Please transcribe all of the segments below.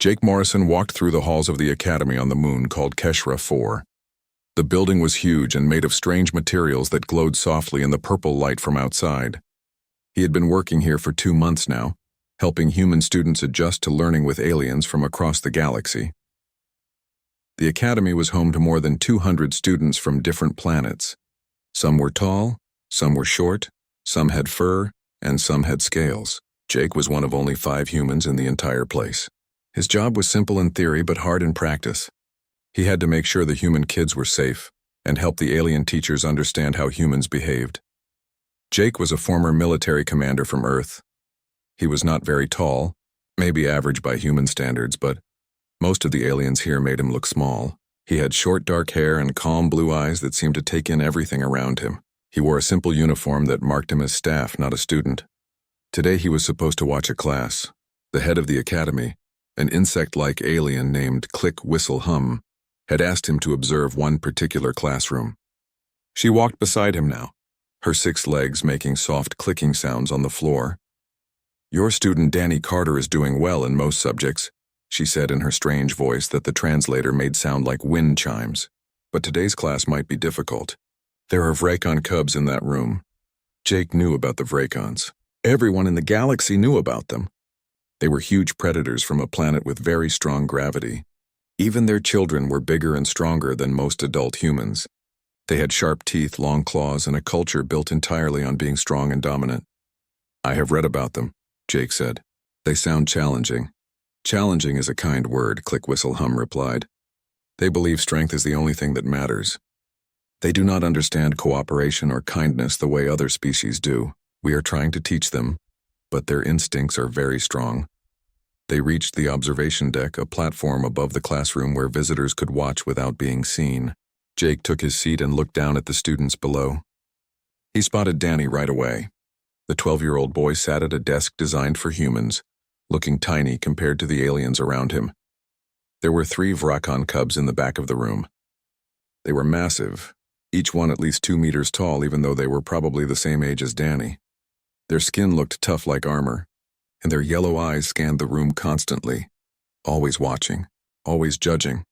Jake Morrison walked through the halls of the academy on the moon called HFY 4. The building was huge and made of strange materials that glowed softly in the purple light from outside. He had been working here for 2 months now, helping human students adjust to learning with aliens from across the galaxy. The academy was home to more than 200 students from different planets. Some were tall, some were short, some had fur, and some had scales. Jake was one of only 5 humans in the entire place. His job was simple in theory but hard in practice. He had to make sure the human kids were safe and help the alien teachers understand how humans behaved. Jake was a former military commander from Earth. He was not very tall, maybe average by human standards, but most of the aliens here made him look small. He had short dark hair and calm blue eyes that seemed to take in everything around him. He wore a simple uniform that marked him as staff, not a student. Today he was supposed to watch a class. The head of the academy, an insect-like alien named Click Whistle Hum, had asked him to observe one particular classroom. She walked beside him now, her 6 legs making soft clicking sounds on the floor. "Your student Danny Carter is doing well in most subjects," she said in her strange voice that the translator made sound like wind chimes. "But today's class might be difficult. There are Vracon cubs in that room." Jake knew about the Vracons. Everyone in the galaxy knew about them. They were huge predators from a planet with very strong gravity. Even their children were bigger and stronger than most adult humans. They had sharp teeth, long claws, and a culture built entirely on being strong and dominant. "I have read about them," Jake said. "They sound challenging." "Challenging is a kind word," Click Whistle Hum replied. "They believe strength is the only thing that matters. They do not understand cooperation or kindness the way other species do. We are trying to teach them, but their instincts are very strong." They reached the observation deck, a platform above the classroom where visitors could watch without being seen. Jake took his seat and looked down at the students below. He spotted Danny right away. The 12-year-old boy sat at a desk designed for humans, looking tiny compared to the aliens around him. There were 3 Vracon cubs in the back of the room. They were massive, each one at least 2 meters tall, even though they were probably the same age as Danny. Their skin looked tough like armor, and their yellow eyes scanned the room constantly, always watching, always judging.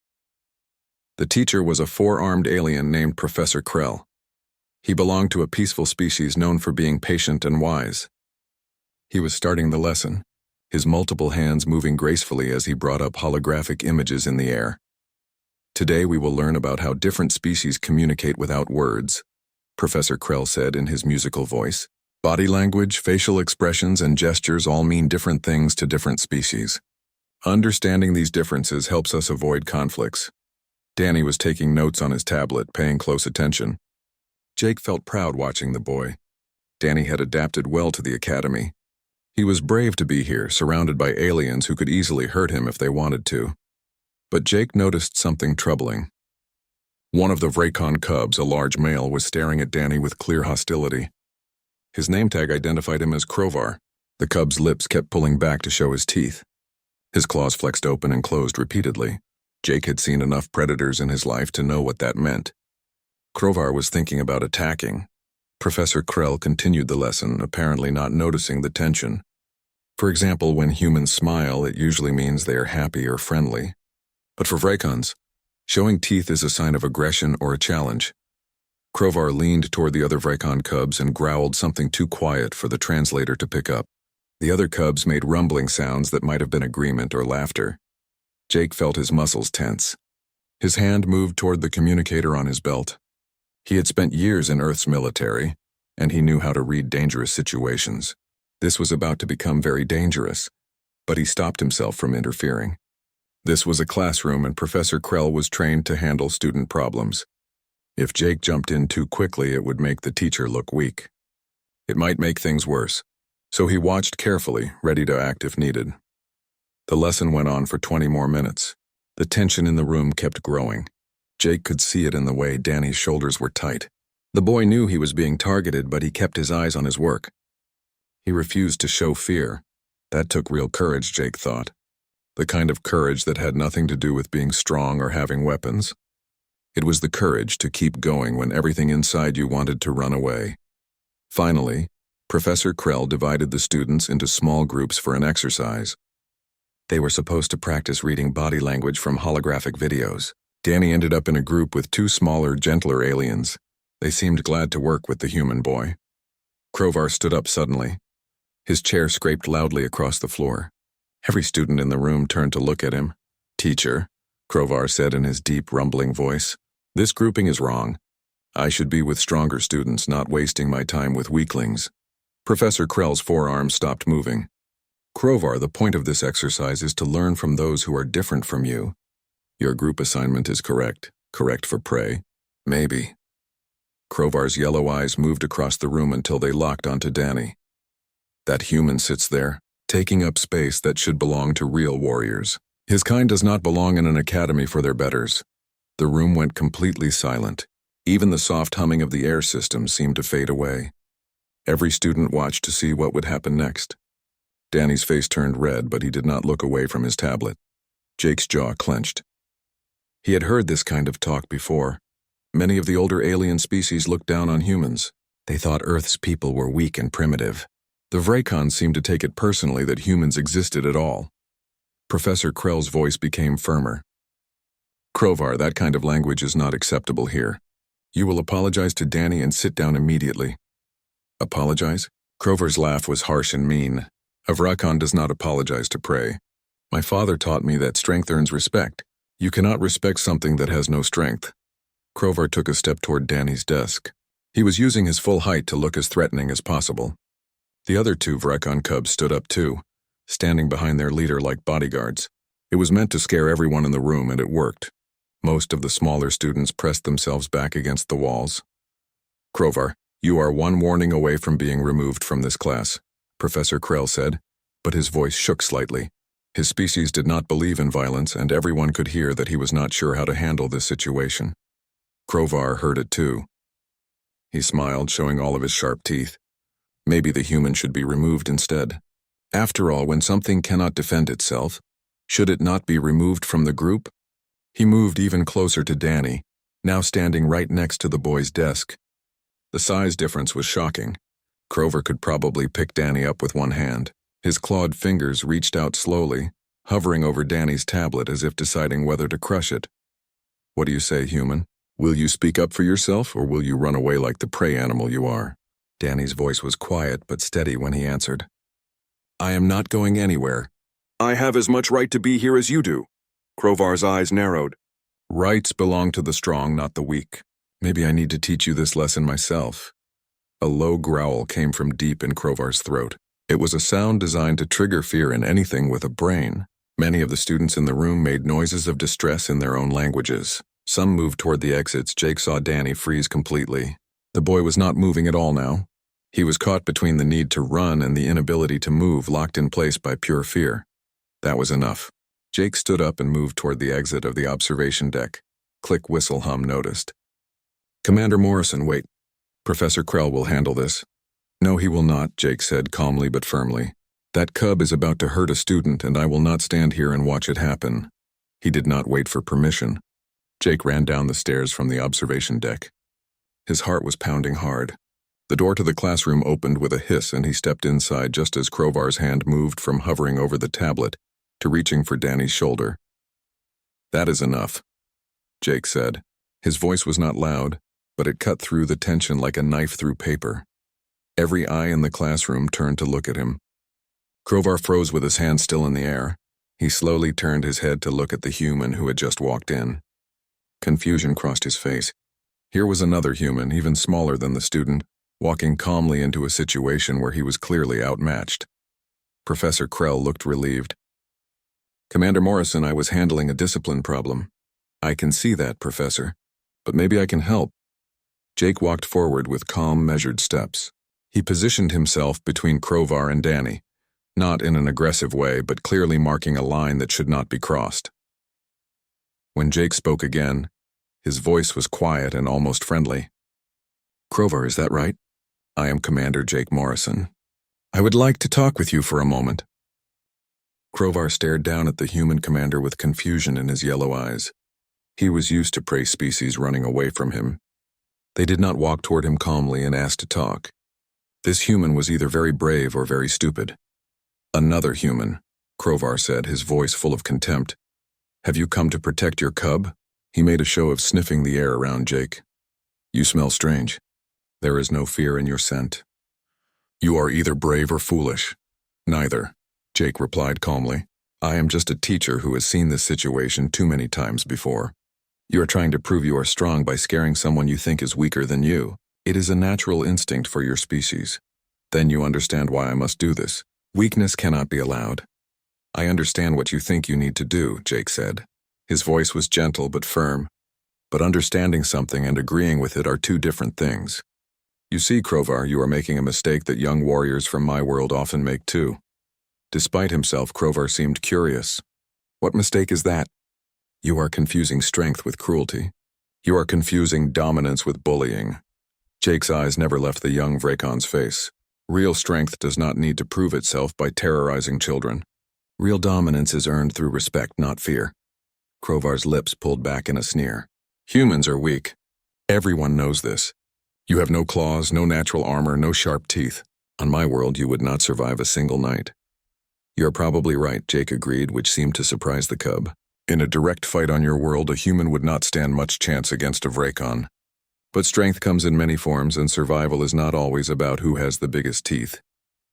The teacher was a 4-armed alien named Professor Krell. He belonged to a peaceful species known for being patient and wise. He was starting the lesson, his multiple hands moving gracefully as he brought up holographic images in the air. "Today we will learn about how different species communicate without words," Professor Krell said in his musical voice. "Body language, facial expressions, and gestures all mean different things to different species. Understanding these differences helps us avoid conflicts." Danny was taking notes on his tablet, paying close attention. Jake felt proud watching the boy. Danny had adapted well to the academy. He was brave to be here, surrounded by aliens who could easily hurt him if they wanted to. But Jake noticed something troubling. One of the Vracon cubs, a large male, was staring at Danny with clear hostility. His name tag identified him as Krovar. The cub's lips kept pulling back to show his teeth. His claws flexed open and closed repeatedly. Jake had seen enough predators in his life to know what that meant. Krovar was thinking about attacking. Professor Krell continued the lesson, apparently not noticing the tension. For example, when humans smile, it usually means they are happy or friendly. But for Vracons, showing teeth is a sign of aggression or a challenge. Krovar leaned toward the other Vracon cubs and growled something too quiet for the translator to pick up. The other cubs made rumbling sounds that might have been agreement or laughter. Jake felt his muscles tense. His hand moved toward the communicator on his belt. He had spent years in Earth's military, and he knew how to read dangerous situations. This was about to become very dangerous, but he stopped himself from interfering. This was a classroom, and Professor Krell was trained to handle student problems. If Jake jumped in too quickly, it would make the teacher look weak. It might make things worse, so he watched carefully, ready to act if needed. The lesson went on for 20 more minutes. The tension in the room kept growing. Jake could see it in the way Danny's shoulders were tight. The boy knew he was being targeted, but he kept his eyes on his work. He refused to show fear. That took real courage, Jake thought. The kind of courage that had nothing to do with being strong or having weapons. It was the courage to keep going when everything inside you wanted to run away. Finally, Professor Krell divided the students into small groups for an exercise. They were supposed to practice reading body language from holographic videos. Danny ended up in a group with two smaller, gentler aliens. They seemed glad to work with the human boy. Krovar stood up suddenly. His chair scraped loudly across the floor. Every student in the room turned to look at him. "Teacher," Krovar said in his deep, rumbling voice, "this grouping is wrong. I should be with stronger students, not wasting my time with weaklings." Professor Krell's forearm stopped moving. "Krovar, the point of this exercise is to learn from those who are different from you. Your group assignment is correct. Correct for prey? Maybe." Krovar's yellow eyes moved across the room until they locked onto Danny. "That human sits there, taking up space that should belong to real warriors. His kind does not belong in an academy for their betters." The room went completely silent. Even the soft humming of the air system seemed to fade away. Every student watched to see what would happen next. Danny's face turned red, but he did not look away from his tablet. Jake's jaw clenched. He had heard this kind of talk before. Many of the older alien species looked down on humans. They thought Earth's people were weak and primitive. The Vrakons seemed to take it personally that humans existed at all. Professor Krell's voice became firmer. "Krovar, that kind of language is not acceptable here. You will apologize to Danny and sit down immediately." "Apologize?" Krovar's laugh was harsh and mean. "A Vrakon does not apologize to prey. My father taught me that strength earns respect. You cannot respect something that has no strength." Krovar took a step toward Danny's desk. He was using his full height to look as threatening as possible. The other two Vrakon cubs stood up too, standing behind their leader like bodyguards. It was meant to scare everyone in the room, and it worked. Most of the smaller students pressed themselves back against the walls. "Krovar, you are one warning away from being removed from this class," Professor Krell said, but his voice shook slightly. His species did not believe in violence, and everyone could hear that he was not sure how to handle this situation. Krovar heard it too. He smiled, showing all of his sharp teeth. Maybe the human should be removed instead. After all, when something cannot defend itself, should it not be removed from the group? He moved even closer to Danny, now standing right next to the boy's desk. The size difference was shocking. Krovar could probably pick Danny up with one hand. His clawed fingers reached out slowly, hovering over Danny's tablet as if deciding whether to crush it. "What do you say, human? Will you speak up for yourself, or will you run away like the prey animal you are?" Danny's voice was quiet but steady when he answered. "I am not going anywhere." "I have as much right to be here as you do." Krovar's eyes narrowed. "Rights belong to the strong, not the weak. Maybe I need to teach you this lesson myself." A low growl came from deep in Krovar's throat. It was a sound designed to trigger fear in anything with a brain. Many of the students in the room made noises of distress in their own languages. Some moved toward the exits. Jake saw Danny freeze completely. The boy was not moving at all now. He was caught between the need to run and the inability to move, locked in place by pure fear. That was enough. Jake stood up and moved toward the exit of the observation deck. Click whistle hum noticed. "Commander Morrison, wait. Professor Krell will handle this." "No, he will not," Jake said calmly but firmly. "That cub is about to hurt a student, and I will not stand here and watch it happen." He did not wait for permission. Jake ran down the stairs from the observation deck. His heart was pounding hard. The door to the classroom opened with a hiss, and he stepped inside just as Krovar's hand moved from hovering over the tablet to reaching for Danny's shoulder. "That is enough," Jake said. His voice was not loud, but it cut through the tension like a knife through paper. Every eye in the classroom turned to look at him. Krovar froze with his hand still in the air. He slowly turned his head to look at the human who had just walked in. Confusion crossed his face. Here was another human, even smaller than the student, walking calmly into a situation where he was clearly outmatched. Professor Krell looked relieved. "Commander Morrison, I was handling a discipline problem." "I can see that, Professor. But maybe I can help." Jake walked forward with calm, measured steps. He positioned himself between Krovar and Danny, not in an aggressive way, but clearly marking a line that should not be crossed. When Jake spoke again, his voice was quiet and almost friendly. "Krovar, is that right? I am Commander Jake Morrison. I would like to talk with you for a moment." Krovar stared down at the human commander with confusion in his yellow eyes. He was used to prey species running away from him. They did not walk toward him calmly and ask to talk. This human was either very brave or very stupid. Another human. Crovar said, his voice full of contempt. Have you come to protect your cub? He made a show of sniffing the air around Jake. You smell strange. There is no fear in your scent. You are either brave or foolish. Neither, Jake replied calmly. I am just a teacher who has seen this situation too many times before. You are trying to prove you are strong by scaring someone you think is weaker than you. It is a natural instinct for your species. Then you understand why I must do this. Weakness cannot be allowed. I understand what you think you need to do, Jake said. His voice was gentle but firm. But understanding something and agreeing with it are two different things. You see, Crovar, you are making a mistake that young warriors from my world often make too. Despite himself, Crovar seemed curious. What mistake is that? You are confusing strength with cruelty. You are confusing dominance with bullying. Jake's eyes never left the young Vracon's face. Real strength does not need to prove itself by terrorizing children. Real dominance is earned through respect, not fear. Crovar's lips pulled back in a sneer. Humans are weak. Everyone knows this. You have no claws, no natural armor, no sharp teeth. On my world, you would not survive a single night. You're probably right, Jake agreed, which seemed to surprise the cub. In a direct fight on your world, a human would not stand much chance against a Vracon. But strength comes in many forms, and survival is not always about who has the biggest teeth.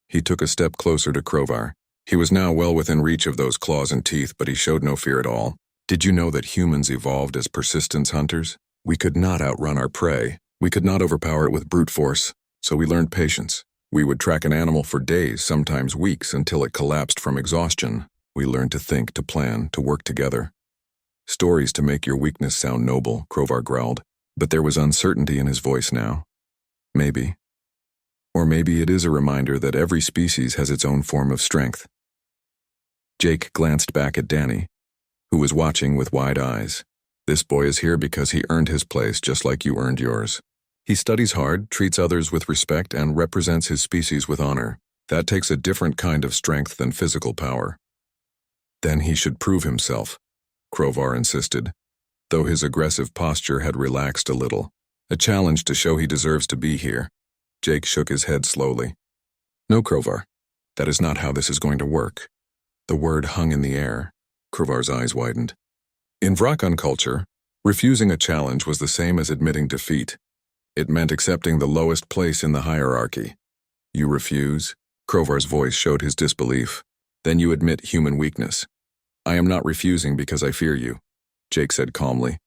He took a step closer to Crovar. He was now well within reach of those claws and teeth, but he showed no fear at all. Did you know that humans evolved as persistence hunters? We could not outrun our prey. We could not overpower it with brute force, so we learned patience. We would track an animal for days, sometimes weeks, until it collapsed from exhaustion. We learned to think, to plan, to work together. Stories to make your weakness sound noble, Crovar growled, but there was uncertainty in his voice now. Maybe. Or maybe it is a reminder that every species has its own form of strength. Jake glanced back at Danny, who was watching with wide eyes. This boy is here because he earned his place just like you earned yours. He studies hard, treats others with respect, and represents his species with honor. That takes a different kind of strength than physical power. Then he should prove himself, Crovar insisted, though his aggressive posture had relaxed a little. A challenge to show he deserves to be here. Jake shook his head slowly. No, Crovar. That is not how this is going to work. The word hung in the air. Crovar's eyes widened. In Vracon culture, refusing a challenge was the same as admitting defeat. It meant accepting the lowest place in the hierarchy. You refuse? Crovar's voice showed his disbelief. Then you admit human weakness. I am not refusing because I fear you, Jake said calmly.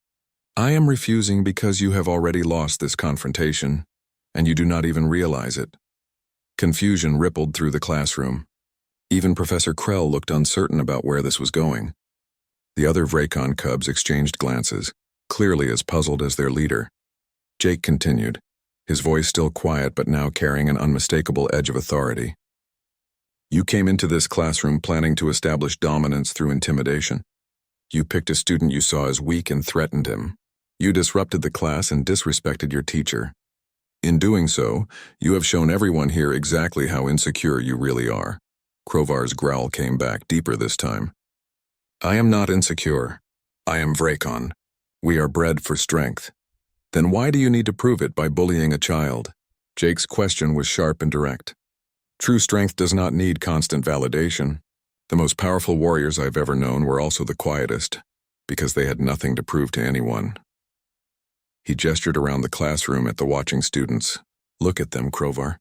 I am refusing because you have already lost this confrontation, and you do not even realize it. Confusion rippled through the classroom. Even Professor Krell looked uncertain about where this was going. The other Vracon cubs exchanged glances, clearly as puzzled as their leader. Jake continued, his voice still quiet but now carrying an unmistakable edge of authority. You came into this classroom planning to establish dominance through intimidation. You picked a student you saw as weak and threatened him. You disrupted the class and disrespected your teacher. In doing so, you have shown everyone here exactly how insecure you really are. Crovar's growl came back deeper this time. I am not insecure. I am Vracon. We are bred for strength. Then why do you need to prove it by bullying a child? Jake's question was sharp and direct. True strength does not need constant validation. The most powerful warriors I've ever known were also the quietest, because they had nothing to prove to anyone. He gestured around the classroom at the watching students. Look at them, Crovar.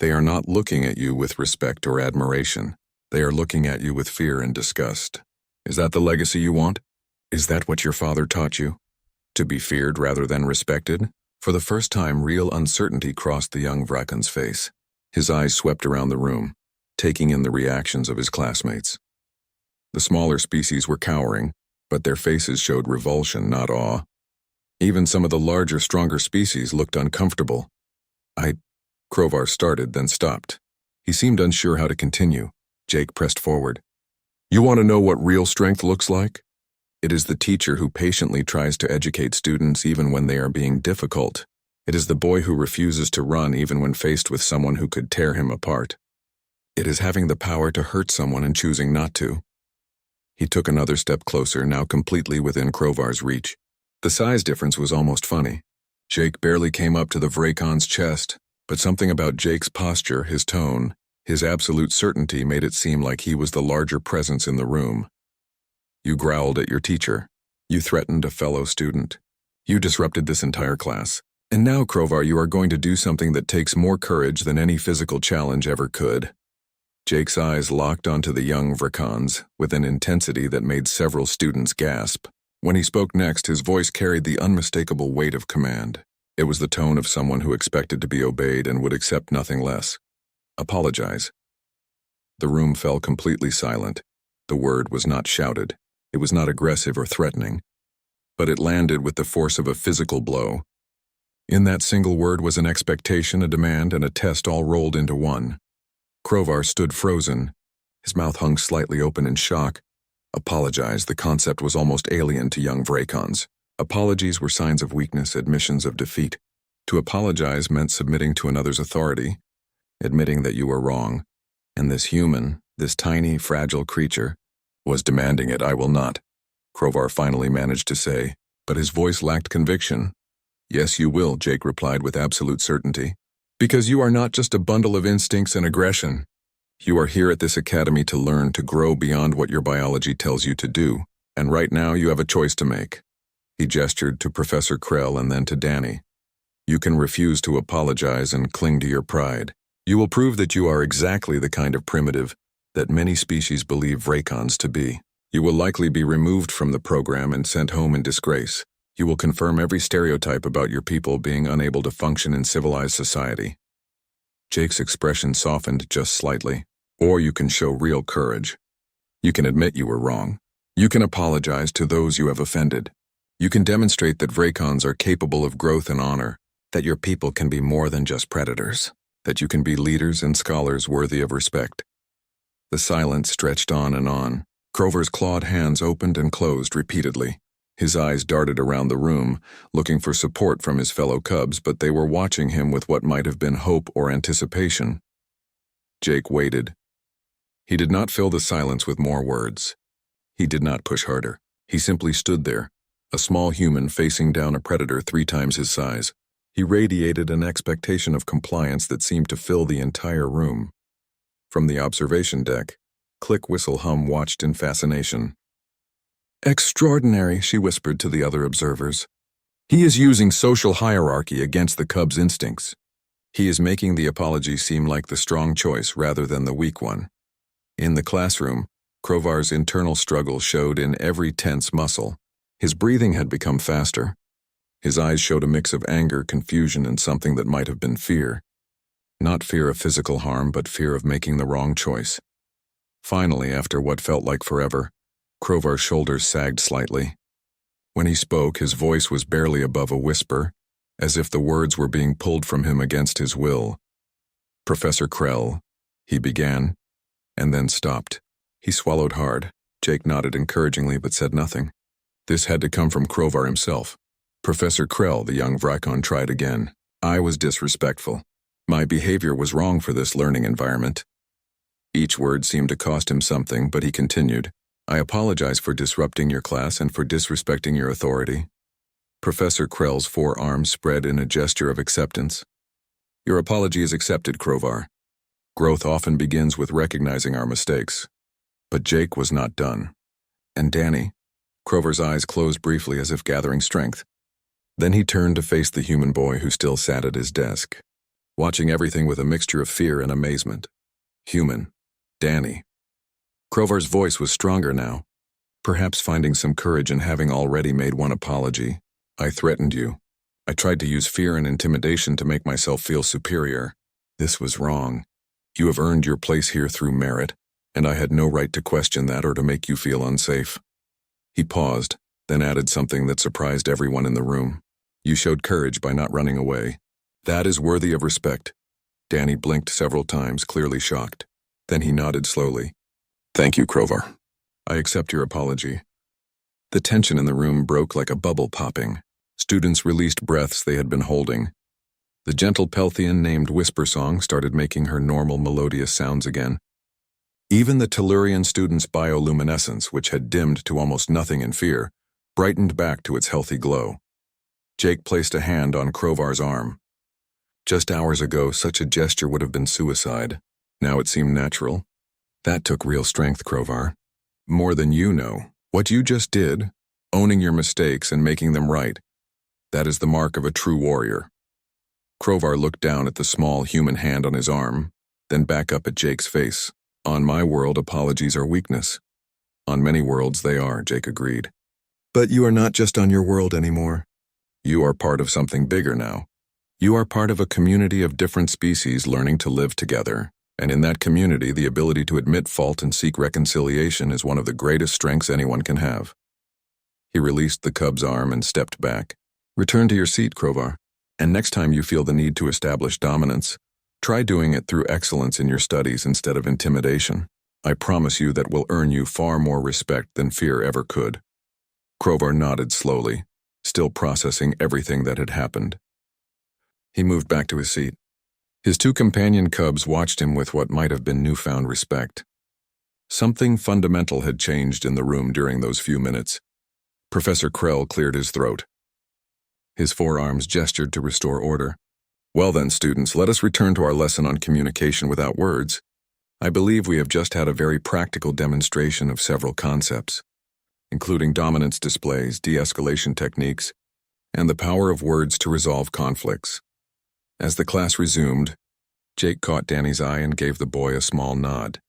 They are not looking at you with respect or admiration. They are looking at you with fear and disgust. Is that the legacy you want? Is that what your father taught you? To be feared rather than respected? For the first time, real uncertainty crossed the young Vracon's face. His eyes swept around the room, taking in the reactions of his classmates. The smaller species were cowering, but their faces showed revulsion, not awe. Even some of the larger, stronger species looked uncomfortable. Crovar started, then stopped. He seemed unsure how to continue. Jake pressed forward. You want to know what real strength looks like? It is the teacher who patiently tries to educate students even when they are being difficult. It is the boy who refuses to run even when faced with someone who could tear him apart. It is having the power to hurt someone and choosing not to. He took another step closer, now completely within Crovar's reach. The size difference was almost funny. Jake barely came up to the Vracon's chest, but something about Jake's posture, his tone, His absolute certainty made it seem like he was the larger presence in the room. You growled at your teacher. You threatened a fellow student. You disrupted this entire class. And now, Crovar, you are going to do something that takes more courage than any physical challenge ever could. Jake's eyes locked onto the young Vracons with an intensity that made several students gasp. When he spoke next, his voice carried the unmistakable weight of command. It was the tone of someone who expected to be obeyed and would accept nothing less. Apologize. The room fell completely silent. The word was not shouted. It was not aggressive or threatening. But it landed with the force of a physical blow. In that single word was an expectation, a demand, and a test all rolled into one. Crovar stood frozen. His mouth hung slightly open in shock. Apologize, the concept was almost alien to young Vracons. Apologies were signs of weakness, admissions of defeat. To apologize meant submitting to another's authority, admitting that you were wrong. And this human, this tiny, fragile creature, was demanding it. I will not, Crovar finally managed to say, but his voice lacked conviction. Yes, you will, Jake replied with absolute certainty. Because you are not just a bundle of instincts and aggression. You are here at this academy to learn, to grow beyond what your biology tells you to do, and right now you have a choice to make. He gestured to Professor Krell and then to Danny. You can refuse to apologize and cling to your pride. You will prove that you are exactly the kind of primitive that many species believe Vracons to be. You will likely be removed from the program and sent home in disgrace. You will confirm every stereotype about your people being unable to function in civilized society. Jake's expression softened just slightly. Or you can show real courage. You can admit you were wrong. You can apologize to those you have offended. You can demonstrate that Vracons are capable of growth and honor, that your people can be more than just predators, that you can be leaders and scholars worthy of respect. The silence stretched on and on. Crovar's clawed hands opened and closed repeatedly. His eyes darted around the room, looking for support from his fellow cubs, but they were watching him with what might have been hope or anticipation. Jake waited. He did not fill the silence with more words. He did not push harder. He simply stood there, a small human facing down a predator 3 times his size. He radiated an expectation of compliance that seemed to fill the entire room. From the observation deck, Click Whistle Hum watched in fascination. Extraordinary, she whispered to the other observers. He is using social hierarchy against the cub's instincts. He is making the apology seem like the strong choice rather than the weak one. In the classroom, Crovar's internal struggle showed in every tense muscle. His breathing had become faster. His eyes showed a mix of anger, confusion, and something that might have been fear. Not fear of physical harm, but fear of making the wrong choice. Finally, after what felt like forever, Crovar's shoulders sagged slightly. When he spoke, his voice was barely above a whisper, as if the words were being pulled from him against his will. Professor Krell, he began, and then stopped. He swallowed hard. Jake nodded encouragingly but said nothing. This had to come from Crovar himself. Professor Krell, the young Vracon, tried again. I was disrespectful. My behavior was wrong for this learning environment. Each word seemed to cost him something, but he continued. I apologize for disrupting your class and for disrespecting your authority. Professor Krell's forearms spread in a gesture of acceptance. Your apology is accepted, Crovar. Growth often begins with recognizing our mistakes. But Jake was not done. And Danny? Crovar's eyes closed briefly as if gathering strength. Then he turned to face the human boy who still sat at his desk, watching everything with a mixture of fear and amazement. Human. Danny. Crovar's voice was stronger now, perhaps finding some courage in having already made one apology. I threatened you. I tried to use fear and intimidation to make myself feel superior. This was wrong. You have earned your place here through merit, and I had no right to question that or to make you feel unsafe. He paused, then added something that surprised everyone in the room. You showed courage by not running away. That is worthy of respect. Danny blinked several times, clearly shocked. Then he nodded slowly. Thank you, Crovar. I accept your apology. The tension in the room broke like a bubble popping. Students released breaths they had been holding. The gentle Pelthian named Whisper Song started making her normal melodious sounds again. Even the Tellurian student's bioluminescence, which had dimmed to almost nothing in fear, brightened back to its healthy glow. Jake placed a hand on Crovar's arm. Just hours ago, such a gesture would have been suicide. Now it seemed natural. That took real strength, Crovar. More than you know. What you just did, owning your mistakes and making them right, that is the mark of a true warrior. Crovar looked down at the small human hand on his arm, then back up at Jake's face. On my world, apologies are weakness. On many worlds they are, Jake agreed. But you are not just on your world anymore. You are part of something bigger now. You are part of a community of different species learning to live together, and in that community the ability to admit fault and seek reconciliation is one of the greatest strengths anyone can have. He released the cub's arm and stepped back. Return to your seat, Crovar, and next time you feel the need to establish dominance, try doing it through excellence in your studies instead of intimidation. I promise you that will earn you far more respect than fear ever could. Crovar nodded slowly, still processing everything that had happened. He moved back to his seat. His two companion cubs watched him with what might have been newfound respect. Something fundamental had changed in the room during those few minutes. Professor Krell cleared his throat. His forearms gestured to restore order. Well then, students, let us return to our lesson on communication without words. I believe we have just had a very practical demonstration of several concepts, including dominance displays, de-escalation techniques, and the power of words to resolve conflicts. As the class resumed, Jake caught Danny's eye and gave the boy a small nod.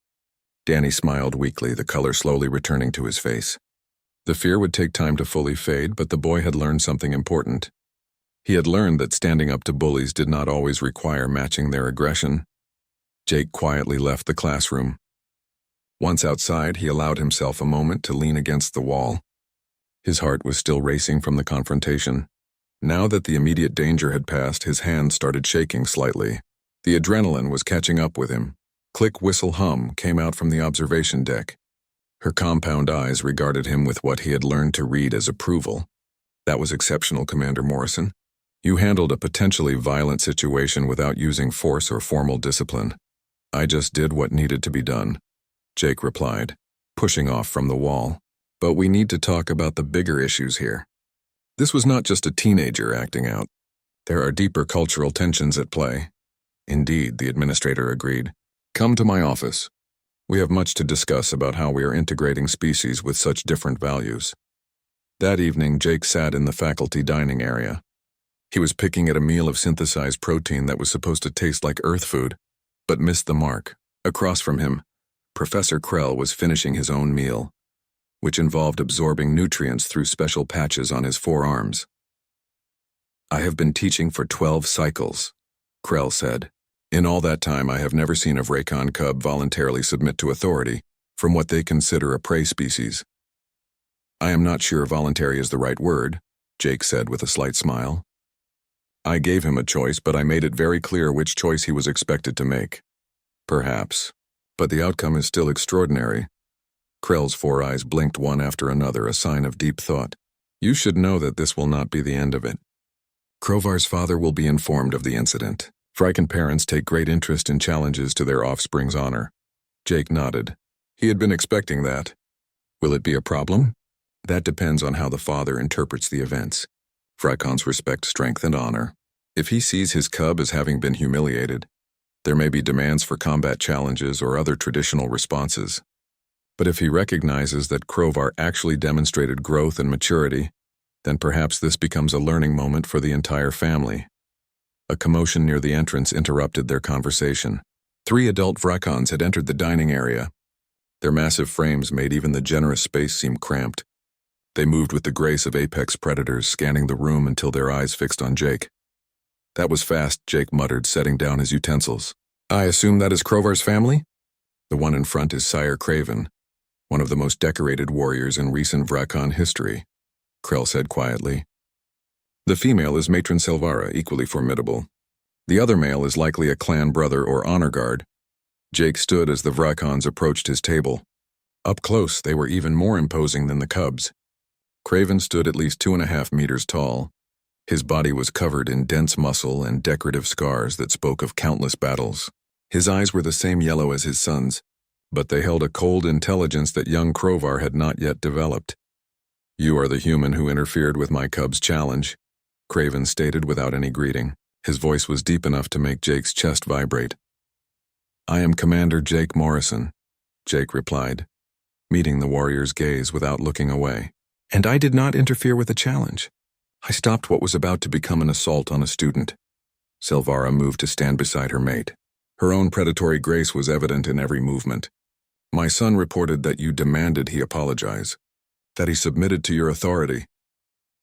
Danny smiled weakly, the color slowly returning to his face. The fear would take time to fully fade, but the boy had learned something important. He had learned that standing up to bullies did not always require matching their aggression. Jake quietly left the classroom. Once outside, he allowed himself a moment to lean against the wall. His heart was still racing from the confrontation. Now that the immediate danger had passed, his hands started shaking slightly. The adrenaline was catching up with him. Click, whistle, hum came out from the observation deck. Her compound eyes regarded him with what he had learned to read as approval. That was exceptional, Commander Morrison. You handled a potentially violent situation without using force or formal discipline. I just did what needed to be done, Jake replied, pushing off from the wall. But we need to talk about the bigger issues here. This was not just a teenager acting out. There are deeper cultural tensions at play. Indeed, the administrator agreed. Come to my office. We have much to discuss about how we are integrating species with such different values. That evening, Jake sat in the faculty dining area. He was picking at a meal of synthesized protein that was supposed to taste like Earth food, but missed the mark. Across from him, Professor Krell was finishing his own meal, which involved absorbing nutrients through special patches on his forearms. I have been teaching for 12 cycles, Krell said. In all that time, I have never seen a Vracon cub voluntarily submit to authority from what they consider a prey species. I am not sure voluntary is the right word, Jake said with a slight smile. I gave him a choice, but I made it very clear which choice he was expected to make. Perhaps, but the outcome is still extraordinary. Krell's four eyes blinked one after another, a sign of deep thought. You should know that this will not be the end of it. Crovar's father will be informed of the incident. Vracon parents take great interest in challenges to their offspring's honor. Jake nodded. He had been expecting that. Will it be a problem? That depends on how the father interprets the events. Vracons respect strength and honor. If he sees his cub as having been humiliated, there may be demands for combat challenges or other traditional responses. But if he recognizes that Crovar actually demonstrated growth and maturity, then perhaps this becomes a learning moment for the entire family. A commotion near the entrance interrupted their conversation. 3 adult Vracons had entered the dining area. Their massive frames made even the generous space seem cramped. They moved with the grace of apex predators, scanning the room until their eyes fixed on Jake. That was fast, Jake muttered, setting down his utensils. I assume that is Crovar's family? The one in front is Sire Craven, one of the most decorated warriors in recent Vracon history, Krell said quietly. The female is Matron Silvara, equally formidable. The other male is likely a clan brother or honor guard. Jake stood as the Vracons approached his table. Up close, they were even more imposing than the cubs. Craven stood at least 2.5 meters tall. His body was covered in dense muscle and decorative scars that spoke of countless battles. His eyes were the same yellow as his son's, but they held a cold intelligence that young Crovar had not yet developed. You are the human who interfered with my cub's challenge, Craven stated without any greeting. His voice was deep enough to make Jake's chest vibrate. I am Commander Jake Morrison, Jake replied, meeting the warrior's gaze without looking away. And I did not interfere with the challenge. I stopped what was about to become an assault on a student. Silvara moved to stand beside her mate. Her own predatory grace was evident in every movement. My son reported that you demanded he apologize, that he submitted to your authority.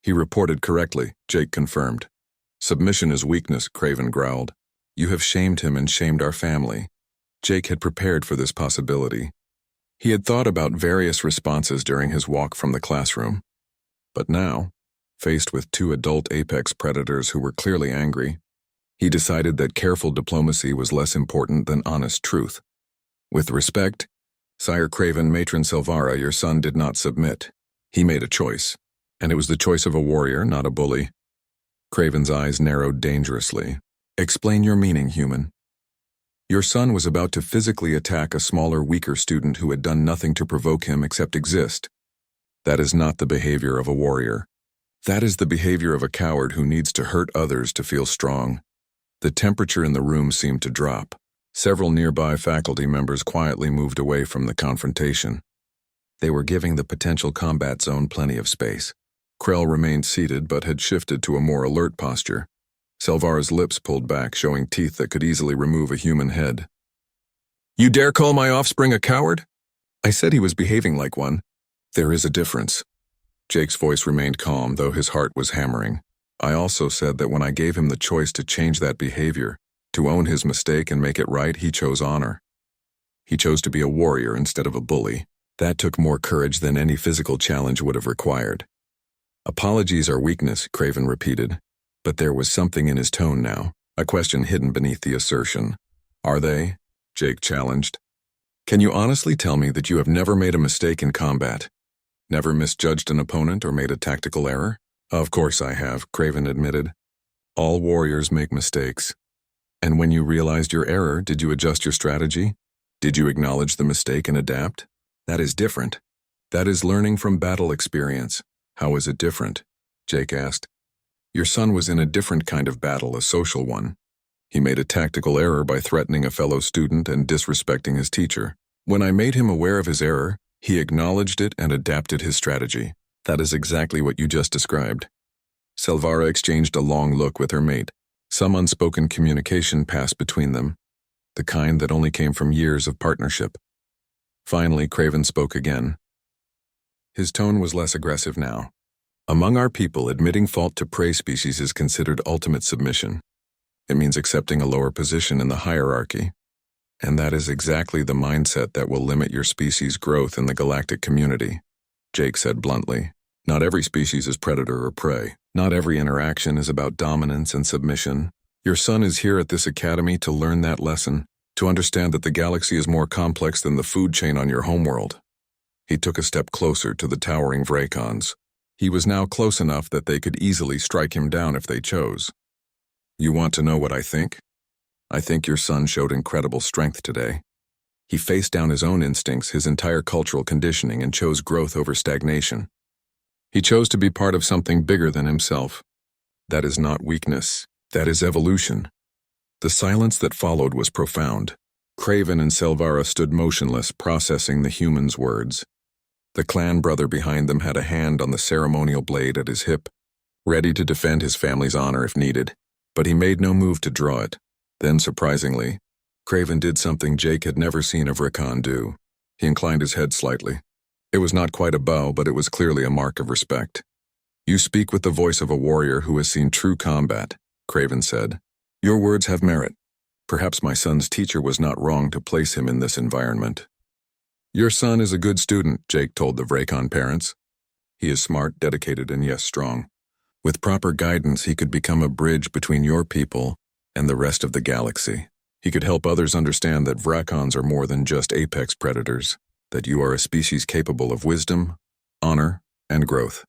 He reported correctly, Jake confirmed. Submission is weakness, Craven growled. You have shamed him and shamed our family. Jake had prepared for this possibility. He had thought about various responses during his walk from the classroom. But now, faced with two adult apex predators who were clearly angry, he decided that careful diplomacy was less important than honest truth. With respect, Sire Craven Matron Silvara, your son did not submit. He made a choice, and it was the choice of a warrior, not a bully. Craven's eyes narrowed dangerously. Explain your meaning, human. Your son was about to physically attack a smaller, weaker student who had done nothing to provoke him except exist. That is not the behavior of a warrior. That is the behavior of a coward who needs to hurt others to feel strong. The temperature in the room seemed to drop. Several nearby faculty members quietly moved away from the confrontation. They were giving the potential combat zone plenty of space. Krell remained seated but had shifted to a more alert posture. Silvara's lips pulled back, showing teeth that could easily remove a human head. You dare call my offspring a coward? I said he was behaving like one. There is a difference. Jake's voice remained calm, though his heart was hammering. I also said that when I gave him the choice to change that behavior, to own his mistake and make it right, he chose honor. He chose to be a warrior instead of a bully. That took more courage than any physical challenge would have required. Apologies are weakness, Craven repeated. But there was something in his tone now, a question hidden beneath the assertion. Are they? Jake challenged. Can you honestly tell me that you have never made a mistake in combat? Never misjudged an opponent or made a tactical error? Of course I have, Craven admitted. All warriors make mistakes. And when you realized your error, did you adjust your strategy? Did you acknowledge the mistake and adapt? That is different. That is learning from battle experience. How is it different? Jake asked. Your son was in a different kind of battle, a social one. He made a tactical error by threatening a fellow student and disrespecting his teacher. When I made him aware of his error, he acknowledged it and adapted his strategy. That is exactly what you just described. Silvara exchanged a long look with her mate. Some unspoken communication passed between them, the kind that only came from years of partnership. Finally, Craven spoke again. His tone was less aggressive now. Among our people, admitting fault to prey species is considered ultimate submission. It means accepting a lower position in the hierarchy. And that is exactly the mindset that will limit your species' growth in the galactic community, Jake said bluntly. Not every species is predator or prey. Not every interaction is about dominance and submission. Your son is here at this academy to learn that lesson, to understand that the galaxy is more complex than the food chain on your homeworld. He took a step closer to the towering Vrakons. He was now close enough that they could easily strike him down if they chose. You want to know what I think? I think your son showed incredible strength today. He faced down his own instincts, his entire cultural conditioning, and chose growth over stagnation. He chose to be part of something bigger than himself. That is not weakness. That is evolution. The silence that followed was profound. Craven and Silvara stood motionless, processing the human's words. The clan brother behind them had a hand on the ceremonial blade at his hip, ready to defend his family's honor if needed, but he made no move to draw it. Then, surprisingly, Craven did something Jake had never seen a Vrakon do. He inclined his head slightly. It was not quite a bow, but it was clearly a mark of respect. You speak with the voice of a warrior who has seen true combat, Craven said. Your words have merit. Perhaps my son's teacher was not wrong to place him in this environment. Your son is a good student, Jake told the Vrakon parents. He is smart, dedicated, and yes, strong. With proper guidance, he could become a bridge between your people and the rest of the galaxy. He could help others understand that Vrakons are more than just apex predators, that you are a species capable of wisdom, honor, and growth.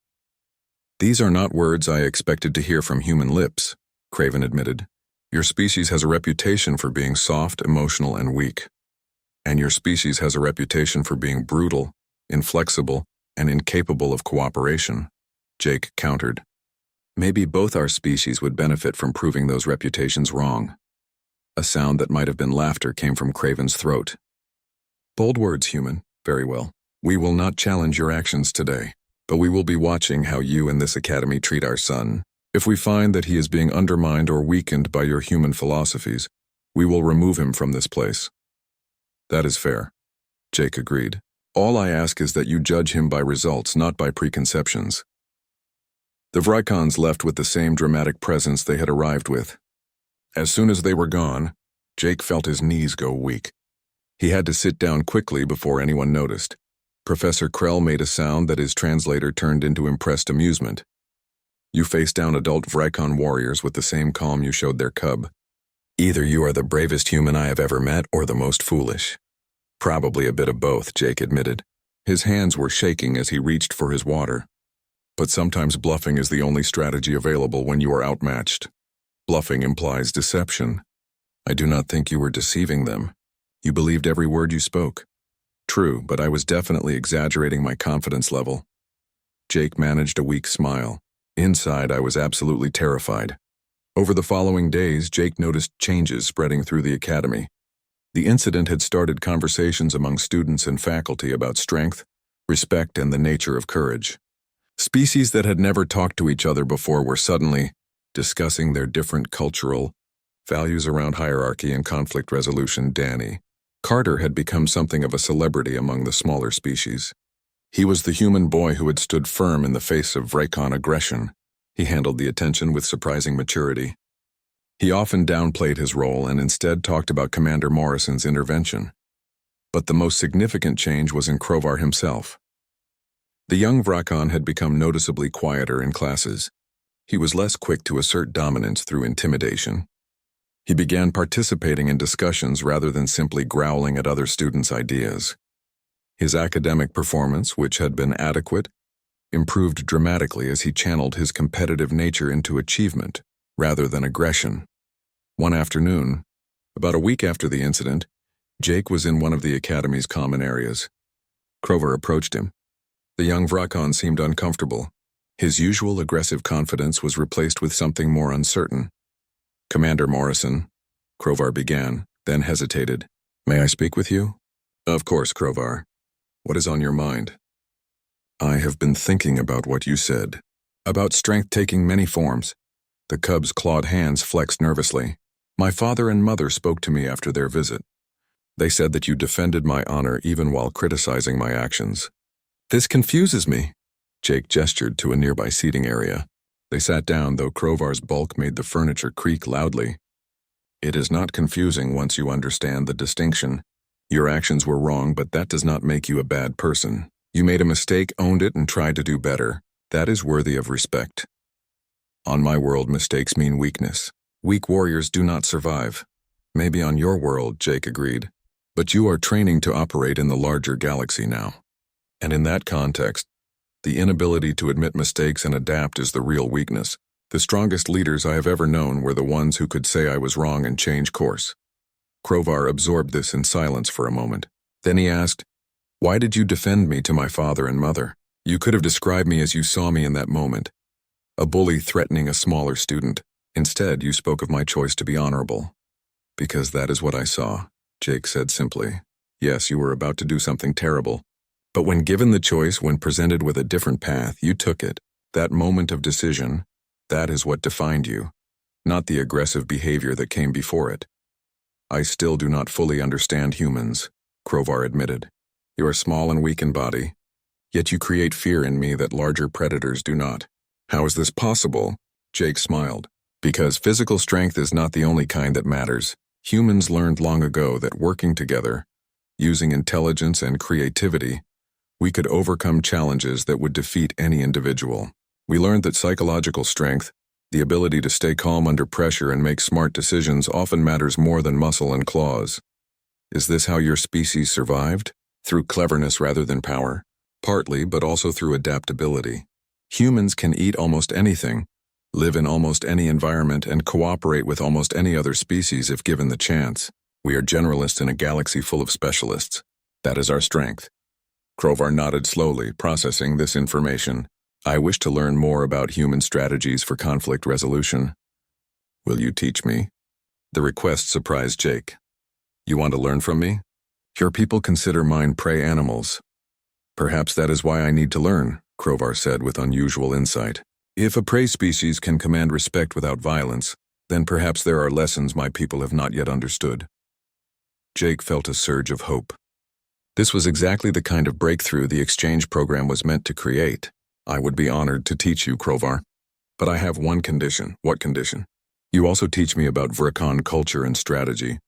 These are not words I expected to hear from human lips, Craven admitted. Your species has a reputation for being soft, emotional, and weak. And your species has a reputation for being brutal, inflexible, and incapable of cooperation, Jake countered. Maybe both our species would benefit from proving those reputations wrong. A sound that might have been laughter came from Craven's throat. Bold words, human. Very well. We will not challenge your actions today, but we will be watching how you and this academy treat our son. If we find that he is being undermined or weakened by your human philosophies, we will remove him from this place. That is fair, Jake agreed. All I ask is that you judge him by results, not by preconceptions. The Vrykons left with the same dramatic presence they had arrived with. As soon as they were gone, Jake felt his knees go weak. He had to sit down quickly before anyone noticed. Professor Krell made a sound that his translator turned into impressed amusement. You face down adult Vrykon warriors with the same calm you showed their cub. Either you are the bravest human I have ever met or the most foolish. Probably a bit of both, Jake admitted. His hands were shaking as he reached for his water. But sometimes bluffing is the only strategy available when you are outmatched. Bluffing implies deception. I do not think you were deceiving them. You believed every word you spoke. True, but I was definitely exaggerating my confidence level. Jake managed a weak smile. Inside, I was absolutely terrified. Over the following days, Jake noticed changes spreading through the academy. The incident had started conversations among students and faculty about strength, respect, and the nature of courage. Species that had never talked to each other before were suddenly discussing their different cultural values around hierarchy and conflict resolution. Danny Carter had become something of a celebrity among the smaller species. He was the human boy who had stood firm in the face of Vrykon aggression. He handled the attention with surprising maturity. He often downplayed his role and instead talked about Commander Morrison's intervention. But the most significant change was in Krovar himself. The young Vrykon had become noticeably quieter in classes. He was less quick to assert dominance through intimidation. He began participating in discussions rather than simply growling at other students' ideas. His academic performance, which had been adequate, improved dramatically as he channeled his competitive nature into achievement rather than aggression. One afternoon, about a week after the incident, Jake was in one of the academy's common areas. Krovar approached him. The young Vrykon seemed uncomfortable. His usual aggressive confidence was replaced with something more uncertain. Commander Morrison, Krovar began, then hesitated. May I speak with you? Of course, Krovar. What is on your mind? I have been thinking about what you said. About strength taking many forms. The cub's clawed hands flexed nervously. My father and mother spoke to me after their visit. They said that you defended my honor even while criticizing my actions. This confuses me. Jake gestured to a nearby seating area. They sat down, though Krovar's bulk made the furniture creak loudly. It is not confusing once you understand the distinction. Your actions were wrong, but that does not make you a bad person. You made a mistake, owned it, and tried to do better. That is worthy of respect. On my world, mistakes mean weakness. Weak warriors do not survive. Maybe on your world, Jake agreed. But you are training to operate in the larger galaxy now. And in that context, the inability to admit mistakes and adapt is the real weakness. The strongest leaders I have ever known were the ones who could say I was wrong and change course. Krovar absorbed this in silence for a moment. Then he asked, why did you defend me to my father and mother? You could have described me as you saw me in that moment. A bully threatening a smaller student. Instead, you spoke of my choice to be honorable. Because that is what I saw, Jake said simply. Yes, you were about to do something terrible. But when given the choice, when presented with a different path, you took it. That moment of decision, that is what defined you, not the aggressive behavior that came before it. I still do not fully understand humans, Krovar admitted. You are small and weak in body, yet you create fear in me that larger predators do not. How is this possible? Jake smiled. Because physical strength is not the only kind that matters. Humans learned long ago that working together, using intelligence and creativity, we could overcome challenges that would defeat any individual. We learned that psychological strength, the ability to stay calm under pressure and make smart decisions, often matters more than muscle and claws. Is this how your species survived? Through cleverness rather than power? Partly, but also through adaptability. Humans can eat almost anything, live in almost any environment, and cooperate with almost any other species if given the chance. We are generalists in a galaxy full of specialists. That is our strength. Krovar nodded slowly, processing this information. I wish to learn more about human strategies for conflict resolution. Will you teach me? The request surprised Jake. You want to learn from me? Your people consider mine prey animals. Perhaps that is why I need to learn, Crovar said with unusual insight. If a prey species can command respect without violence, then perhaps there are lessons my people have not yet understood. Jake felt a surge of hope. This was exactly the kind of breakthrough the exchange program was meant to create. I would be honored to teach you, Crovar. But I have one condition. What condition? You also teach me about Vricon culture and strategy.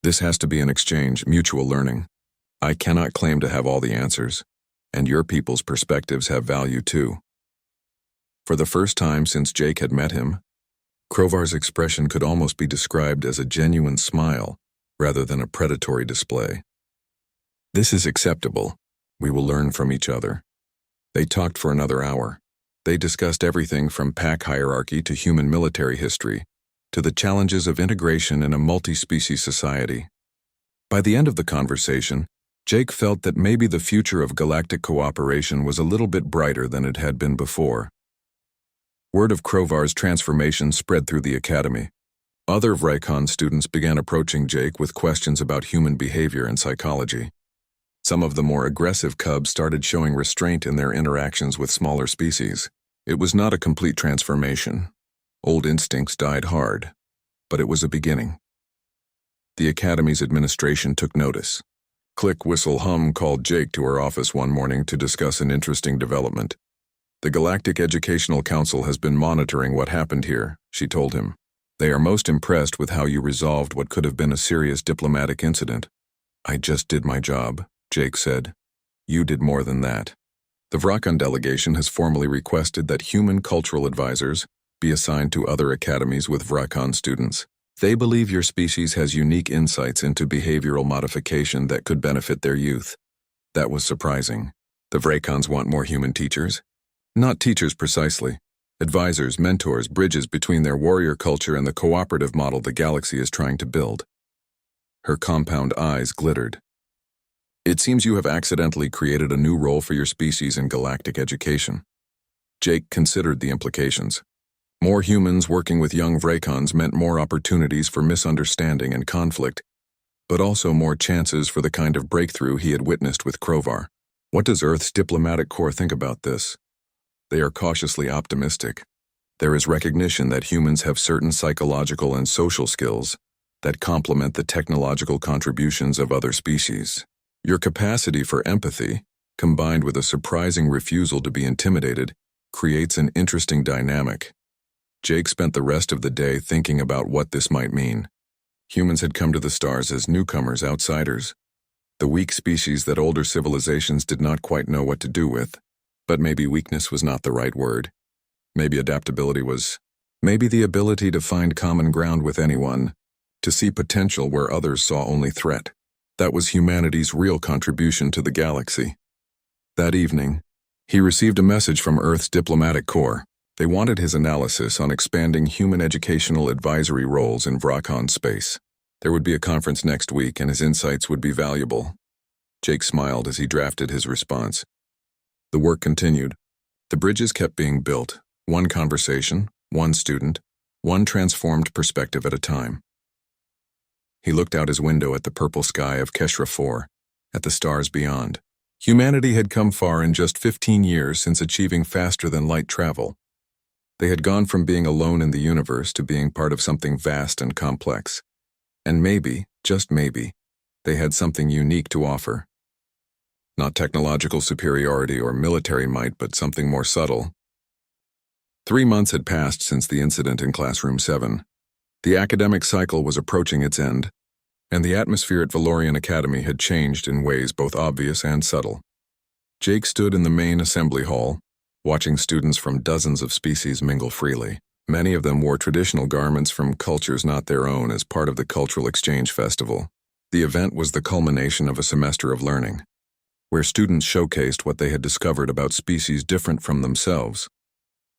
This has to be an exchange, mutual learning. I cannot claim to have all the answers, and your people's perspectives have value too. For the first time since Jake had met him, Crovar's expression could almost be described as a genuine smile rather than a predatory display. This is acceptable. We will learn from each other. They talked for another hour. They discussed everything from pack hierarchy to human military history, to the challenges of integration in a multi-species society. By the end of the conversation, Jake felt that maybe the future of galactic cooperation was a little bit brighter than it had been before. Word of Crovar's transformation spread through the academy. Other Vricon students began approaching Jake with questions about human behavior and psychology. Some of the more aggressive cubs started showing restraint in their interactions with smaller species. It was not a complete transformation. Old instincts died hard, but it was a beginning. The academy's administration took notice. Click, Whistle, Hum called Jake to her office one morning to discuss an interesting development. The Galactic Educational Council has been monitoring what happened here, she told him. They are most impressed with how you resolved what could have been a serious diplomatic incident. I just did my job, Jake said. You did more than that. The Vricon delegation has formally requested that human cultural advisors be assigned to other academies with Vricon students. They believe your species has unique insights into behavioral modification that could benefit their youth. That was surprising. The Vricons want more human teachers? Not teachers precisely. Advisors, mentors, bridges between their warrior culture and the cooperative model the galaxy is trying to build. Her compound eyes glittered. It seems you have accidentally created a new role for your species in galactic education. Jake considered the implications. More humans working with young Vricons meant more opportunities for misunderstanding and conflict, but also more chances for the kind of breakthrough he had witnessed with Crovar. What does Earth's diplomatic corps think about this? They are cautiously optimistic. There is recognition that humans have certain psychological and social skills that complement the technological contributions of other species. Your capacity for empathy, combined with a surprising refusal to be intimidated, creates an interesting dynamic. Jake spent the rest of the day thinking about what this might mean. Humans had come to the stars as newcomers, outsiders, the weak species that older civilizations did not quite know what to do with. But maybe weakness was not the right word. Maybe adaptability was. Maybe the ability to find common ground with anyone, to see potential where others saw only threat. That was humanity's real contribution to the galaxy. That evening, he received a message from Earth's diplomatic corps. They wanted his analysis on expanding human educational advisory roles in Vricon space. There would be a conference next week and his insights would be valuable. Jake smiled as he drafted his response. The work continued. The bridges kept being built, one conversation, one student, one transformed perspective at a time. He looked out his window at the purple sky of HFY 4, at the stars beyond. Humanity had come far in just 15 years since achieving faster-than-light travel. They had gone from being alone in the universe to being part of something vast and complex. And maybe, just maybe, they had something unique to offer. Not technological superiority or military might, but something more subtle. 3 months had passed since the incident in Classroom 7. The academic cycle was approaching its end, and the atmosphere at Valorian Academy had changed in ways both obvious and subtle. Jake stood in the main assembly hall, watching students from dozens of species mingle freely. Many of them wore traditional garments from cultures not their own as part of the Cultural Exchange Festival. The event was the culmination of a semester of learning, where students showcased what they had discovered about species different from themselves.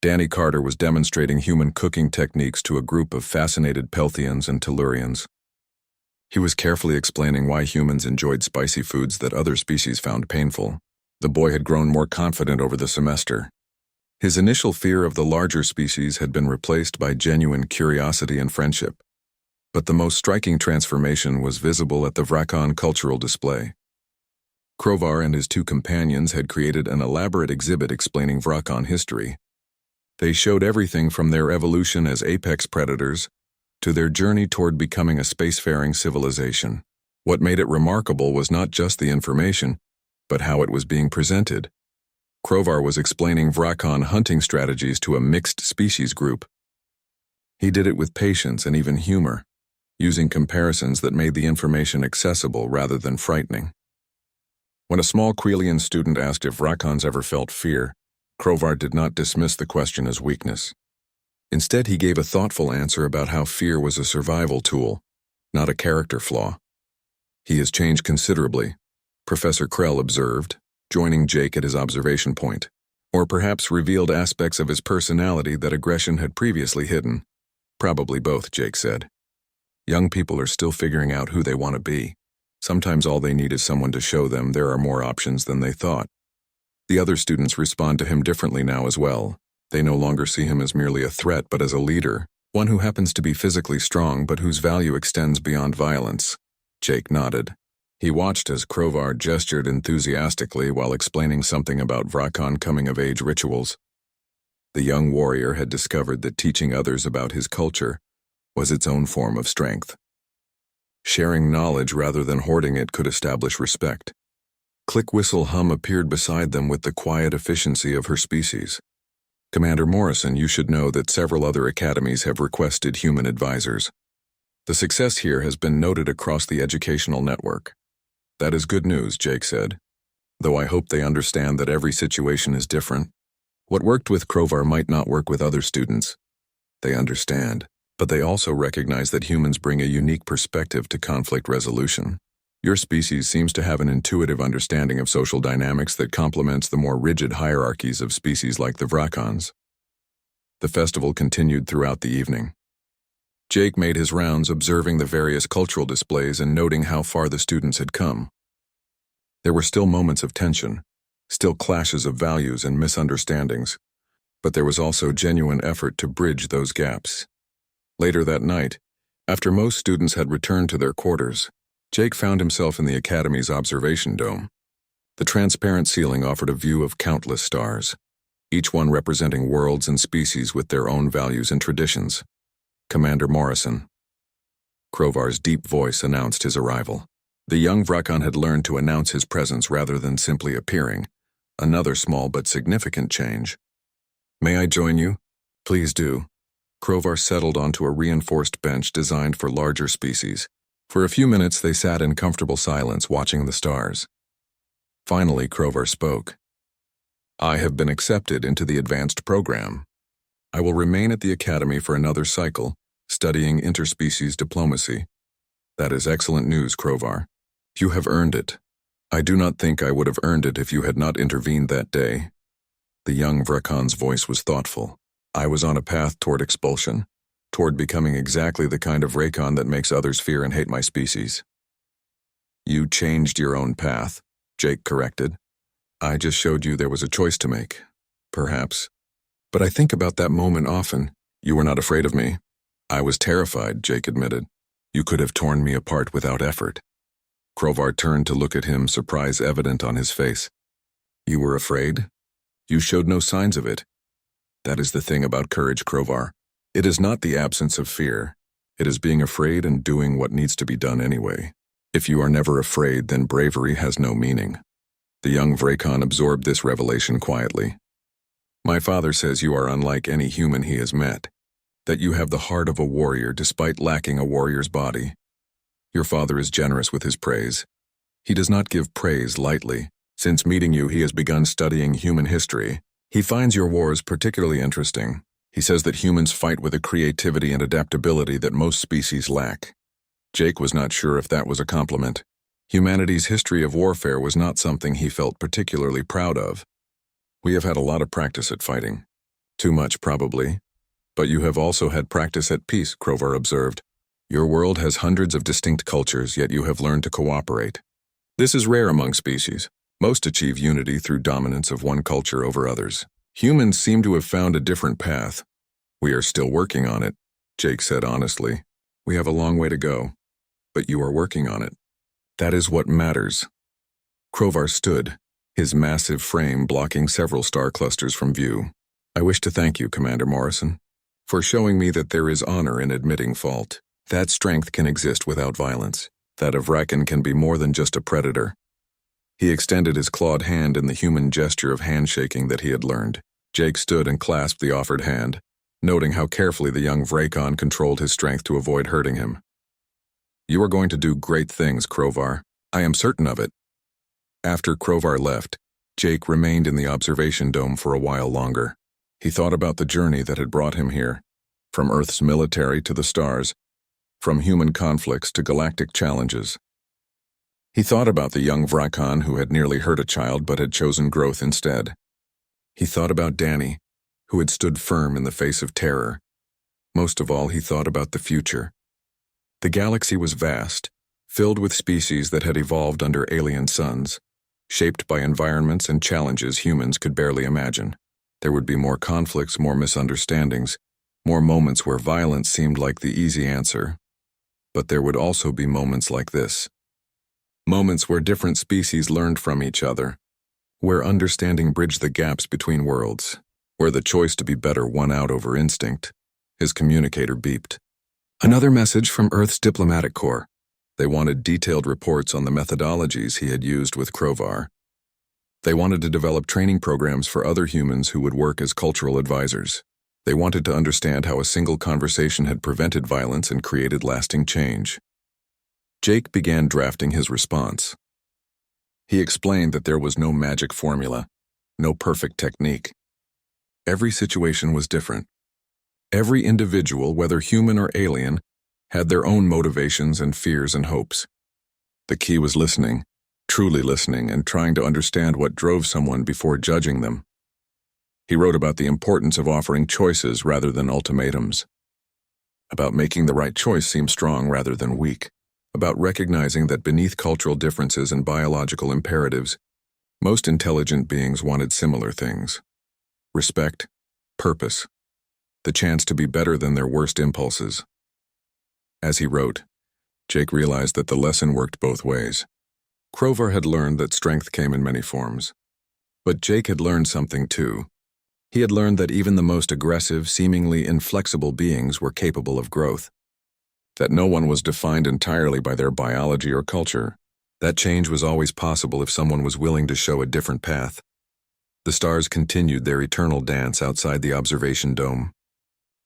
Danny Carter was demonstrating human cooking techniques to a group of fascinated Pelthians and Tellurians. He was carefully explaining why humans enjoyed spicy foods that other species found painful. The boy had grown more confident over the semester. His initial fear of the larger species had been replaced by genuine curiosity and friendship. But the most striking transformation was visible at the Vrakon cultural display. Krovar and his two companions had created an elaborate exhibit explaining Vrakon history. They showed everything from their evolution as apex predators to their journey toward becoming a spacefaring civilization. What made it remarkable was not just the information, but how it was being presented. Krovar was explaining Vrakon hunting strategies to a mixed species group. He did it with patience and even humor, using comparisons that made the information accessible rather than frightening. When a small Quelian student asked if Vrakons ever felt fear, Krovar did not dismiss the question as weakness. Instead, he gave a thoughtful answer about how fear was a survival tool, not a character flaw. He has changed considerably, Professor Krell observed, joining Jake at his observation point, or perhaps revealed aspects of his personality that aggression had previously hidden. Probably both, Jake said. Young people are still figuring out who they want to be. Sometimes all they need is someone to show them there are more options than they thought. The other students respond to him differently now as well. They no longer see him as merely a threat but as a leader, one who happens to be physically strong but whose value extends beyond violence. Jake nodded. He watched as Krovar gestured enthusiastically while explaining something about Vrakon coming-of-age rituals. The young warrior had discovered that teaching others about his culture was its own form of strength. Sharing knowledge rather than hoarding it could establish respect. Click-whistle hum appeared beside them with the quiet efficiency of her species. Commander Morrison, you should know that several other academies have requested human advisors. The success here has been noted across the educational network. That is good news, Jake said. Though I hope they understand that every situation is different. What worked with Krovar might not work with other students. They understand, but they also recognize that humans bring a unique perspective to conflict resolution. Your species seems to have an intuitive understanding of social dynamics that complements the more rigid hierarchies of species like the Vrakons. The festival continued throughout the evening. Jake made his rounds observing the various cultural displays and noting how far the students had come. There were still moments of tension, still clashes of values and misunderstandings, but there was also genuine effort to bridge those gaps. Later that night, after most students had returned to their quarters, Jake found himself in the Academy's observation dome. The transparent ceiling offered a view of countless stars, each one representing worlds and species with their own values and traditions. Commander Morrison. Krovar's deep voice announced his arrival. The young Vrakon had learned to announce his presence rather than simply appearing, another small but significant change. May I join you? Please do. Krovar settled onto a reinforced bench designed for larger species. For a few minutes they sat in comfortable silence watching the stars. Finally, Krovar spoke. I have been accepted into the advanced program. I will remain at the Academy for another cycle, studying interspecies diplomacy. That is excellent news, Krovar. You have earned it. I do not think I would have earned it if you had not intervened that day. The young Vrakon's voice was thoughtful. I was on a path toward expulsion, toward becoming exactly the kind of Vrakon that makes others fear and hate my species. You changed your own path, Jake corrected. I just showed you there was a choice to make. Perhaps. But I think about that moment often. You were not afraid of me. I was terrified, Jake admitted. You could have torn me apart without effort. Krovar turned to look at him, surprise evident on his face. You were afraid? You showed no signs of it. That is the thing about courage, Krovar. It is not the absence of fear. It is being afraid and doing what needs to be done anyway. If you are never afraid, then bravery has no meaning. The young Vrakon absorbed this revelation quietly. My father says you are unlike any human he has met, that you have the heart of a warrior despite lacking a warrior's body. Your father is generous with his praise. He does not give praise lightly. Since meeting you, he has begun studying human history. He finds your wars particularly interesting. He says that humans fight with a creativity and adaptability that most species lack. Jake was not sure if that was a compliment. Humanity's history of warfare was not something he felt particularly proud of. We have had a lot of practice at fighting. Too much, probably. But you have also had practice at peace, Krovar observed. Your world has hundreds of distinct cultures, yet you have learned to cooperate. This is rare among species. Most achieve unity through dominance of one culture over others. Humans seem to have found a different path. We are still working on it, Jake said honestly. We have a long way to go, but you are working on it. That is what matters. Krovar stood, his massive frame blocking several star clusters from view. I wish to thank you, Commander Morrison, for showing me that there is honor in admitting fault. That strength can exist without violence. That of Rakan can be more than just a predator. He extended his clawed hand in the human gesture of handshaking that he had learned. Jake stood and clasped the offered hand, noting how carefully the young Vrakon controlled his strength to avoid hurting him. You are going to do great things, Krovar. I am certain of it. After Krovar left, Jake remained in the observation dome for a while longer. He thought about the journey that had brought him here, from Earth's military to the stars, from human conflicts to galactic challenges. He thought about the young Vrakon who had nearly hurt a child but had chosen growth instead. He thought about Danny, who had stood firm in the face of terror. Most of all, he thought about the future. The galaxy was vast, filled with species that had evolved under alien suns, shaped by environments and challenges humans could barely imagine. There would be more conflicts, more misunderstandings, more moments where violence seemed like the easy answer. But there would also be moments like this. Moments where different species learned from each other, where understanding bridged the gaps between worlds, where the choice to be better won out over instinct. His communicator beeped. Another message from Earth's diplomatic corps. They wanted detailed reports on the methodologies he had used with Krovar. They wanted to develop training programs for other humans who would work as cultural advisors. They wanted to understand how a single conversation had prevented violence and created lasting change. Jake began drafting his response. He explained that there was no magic formula, no perfect technique. Every situation was different. Every individual, whether human or alien, had their own motivations and fears and hopes. The key was listening, truly listening, and trying to understand what drove someone before judging them. He wrote about the importance of offering choices rather than ultimatums, about making the right choice seem strong rather than weak, about recognizing that beneath cultural differences and biological imperatives, most intelligent beings wanted similar things: respect, purpose, the chance to be better than their worst impulses. As he wrote, Jake realized that the lesson worked both ways. Krovar had learned that strength came in many forms. But Jake had learned something too. He had learned that even the most aggressive, seemingly inflexible beings were capable of growth. That no one was defined entirely by their biology or culture. That change was always possible if someone was willing to show a different path. The stars continued their eternal dance outside the observation dome.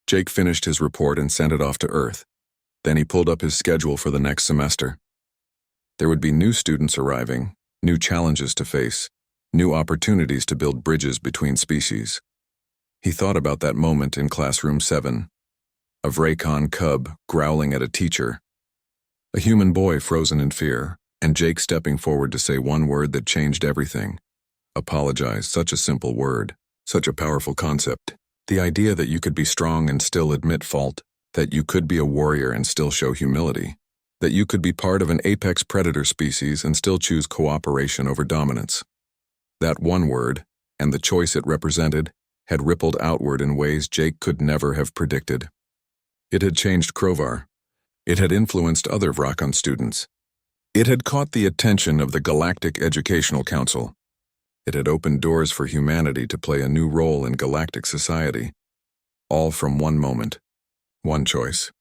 Jake finished his report and sent it off to Earth. Then he pulled up his schedule for the next semester. There would be new students arriving, new challenges to face, new opportunities to build bridges between species. He thought about that moment in Classroom 7, a Vrakon cub growling at a teacher, a human boy frozen in fear, and Jake stepping forward to say one word that changed everything. Apologize, such a simple word, such a powerful concept. The idea that you could be strong and still admit fault, that you could be a warrior and still show humility, that you could be part of an apex predator species and still choose cooperation over dominance. That one word, and the choice it represented, had rippled outward in ways Jake could never have predicted. It had changed Krovar. It had influenced other Vrakon students. It had caught the attention of the Galactic Educational Council. It had opened doors for humanity to play a new role in galactic society. All from one moment, one choice.